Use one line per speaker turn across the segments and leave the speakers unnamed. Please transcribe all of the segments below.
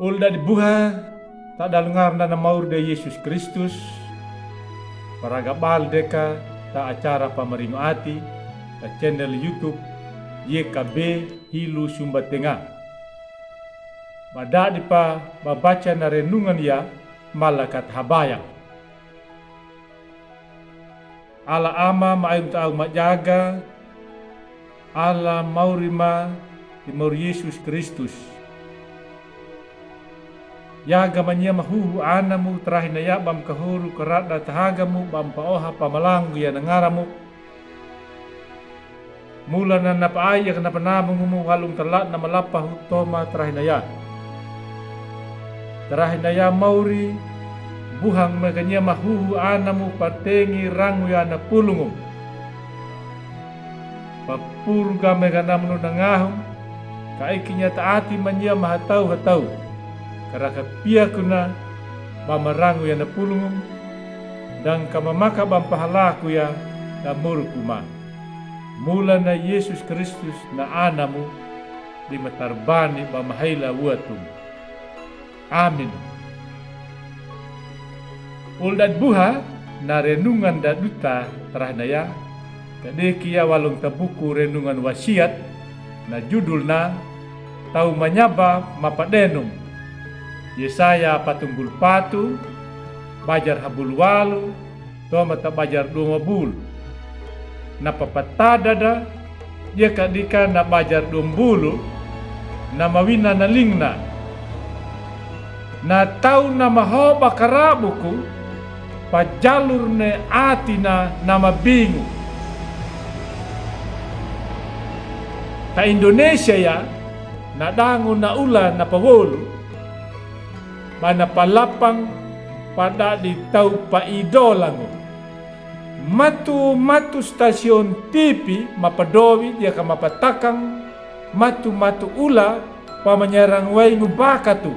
Ulda dibuha tak dalungar na maur de Yesus Kristus paraga bal deka ta acara pamerino ati ta channel YouTube YKB Hilu Sumba Tengah. Bada dipa babaca na renungan ya malakat habaya. Ala ama maayong taong majaga, ala maurima timur Yesus Kristus. Yaga manya mahuhu anamu terahinaya bam kahuru kerada tahagamu bam paoha pamalangu ya nangaramu. Mula na napaaya ka napanamang walong talat na malapahu toma terahinaya. Terahinaya mauri buhang maganya mahuhu anamu patengi rangu ya na pulungum. Papurga meganam no nangahum kaikinya taati manya mahatau-hatau. Karaka pia kuna bamarangu ya na pulungum dan kamamaka bampahalaku ya na murukuma. Mula na Yesus Kristus na anamu di matarbani bamahayla watum. Amin. Uldad buha na renungan daduta terahnaya kadekia walong tabuku renungan wasiat na judul na tau manyaba mapadenum. Yesaya patunggul patu bajar habul walu toma ta bajar dua bul na papatadada dia kadika na bajar dombulu na mawina na lingna na tau na mahoba karabuku pajalur ne atina nama bingu ta Indonesia ya na dangu na ula na pawolu mana palapang pada di tau paidolango matu stasiun TV mapadowi dia ka mapatakang matu ula pamanyarang way ngubakatu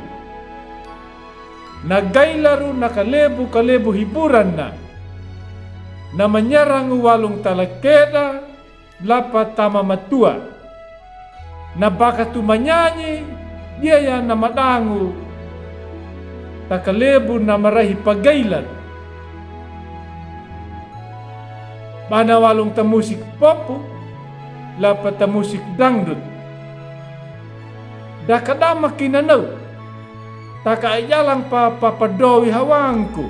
nagailaru nakalebu hiburan na manyarang walong talakeda lapa tama matua na bakatu manyanyi dia ya na madangu takalebu na marahi pagailan mana walong tamusik popu lapa tamusik dangdut dakadama kinanaw takaiyalang papadowi hawangku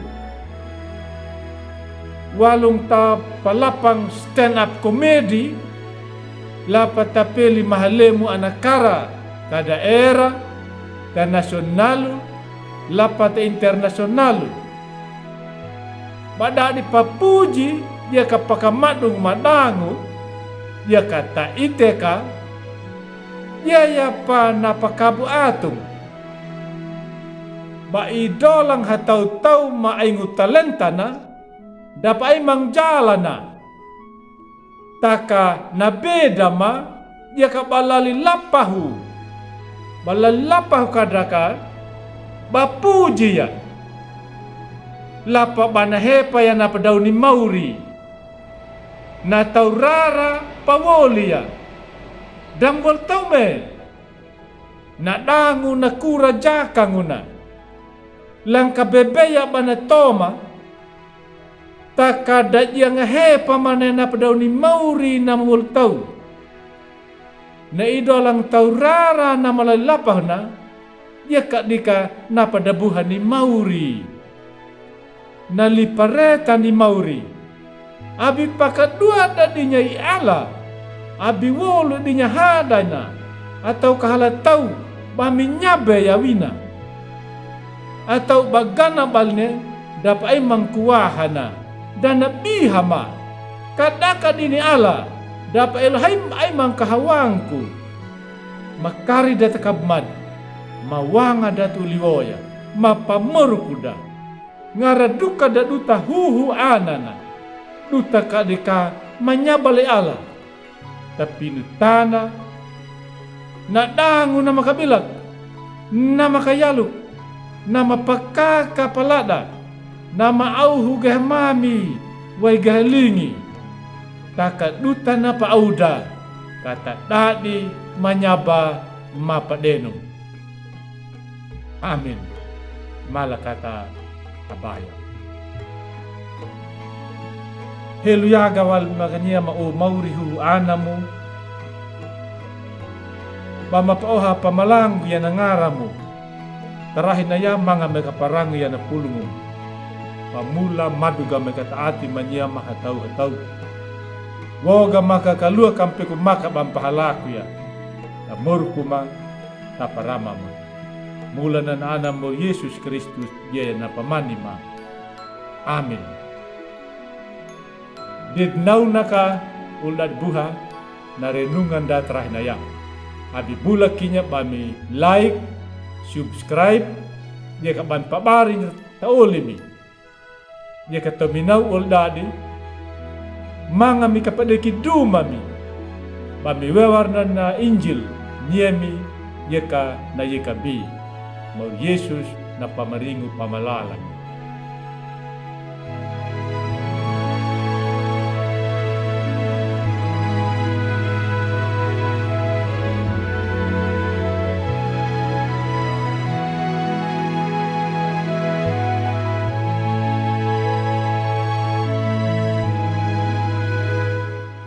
walong ta palapang stand up comedy lapa tapeli mahalemu anakara kada era dan nasionalu lapat internasional. Bada di papuji dia kapakamadung madangu dia kata iteka dia ya pa napakabu atung ba idolang hatau-tau maaingu talenta na dapat imang jalana taka nabeda ma dia kabalali lapahu kadaka bapuji ya lapa banahepa ya napadaw ni mauri na taurara pawoli ya dambol taume na dangu na kura jakanguna langka bebeya banatoma takada yang hepa mana napadaw ni mauri na multau na idolang taurara na malalapah na dia kadika na padabuhan ni mauri na lipareta ni mauri abi pakadua dadinya iala abi wolo dinya hadana atau kahalatau baminyabe yawina atau bagana balne dapat mangkuahana dan bihama kadaka dini ala dapat elhaim aimang kahawangku makari datakabmad mawanga datu liwoya mapamurukuda ngaraduka daduta huhu anana duta kadika manyabale ala tapi nutana nadangu na makabilag na makayaluk na mapakakapalada na maauhu gahamami way gahalingi takaduta na paauda kata dadi manyaba mapadenong Amin. Malakata abaya. Heluya gawal magania maurihu anamu. Pamapaoha pamalang yan ngaramu. Tarahin na yan mga mekaparang yan na pulungo. Pamula maduga mekataati manya mahataw-hataw. Woga makakalua kampi kumaka bampahalaku ya. Amor kuma taparama ma. Mula na anam mo Yesus Kristus dia na pamanima. Amin. Didnaw na ka ulad buha na renungan da trahinaya. Abi bulak kinya bami like, subscribe, dia kaban pabarin taolimi. Dia kataminaw uldadi, mga mi kapadeki dumami. Bami wewarna na Injil, niemi yeka na yekabi. Mau Yesus na pamaringu pamalalan.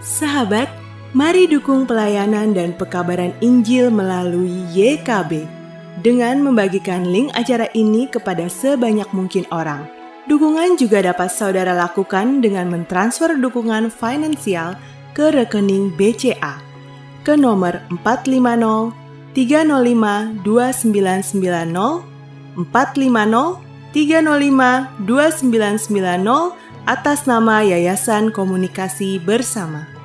Sahabat, mari dukung pelayanan dan pekabaran Injil melalui YKB dengan membagikan link acara ini kepada sebanyak mungkin orang. Dukungan juga dapat saudara lakukan dengan mentransfer dukungan finansial ke rekening BCA ke nomor 450 305 2990 450 305 2990 atas nama Yayasan Komunikasi Bersama.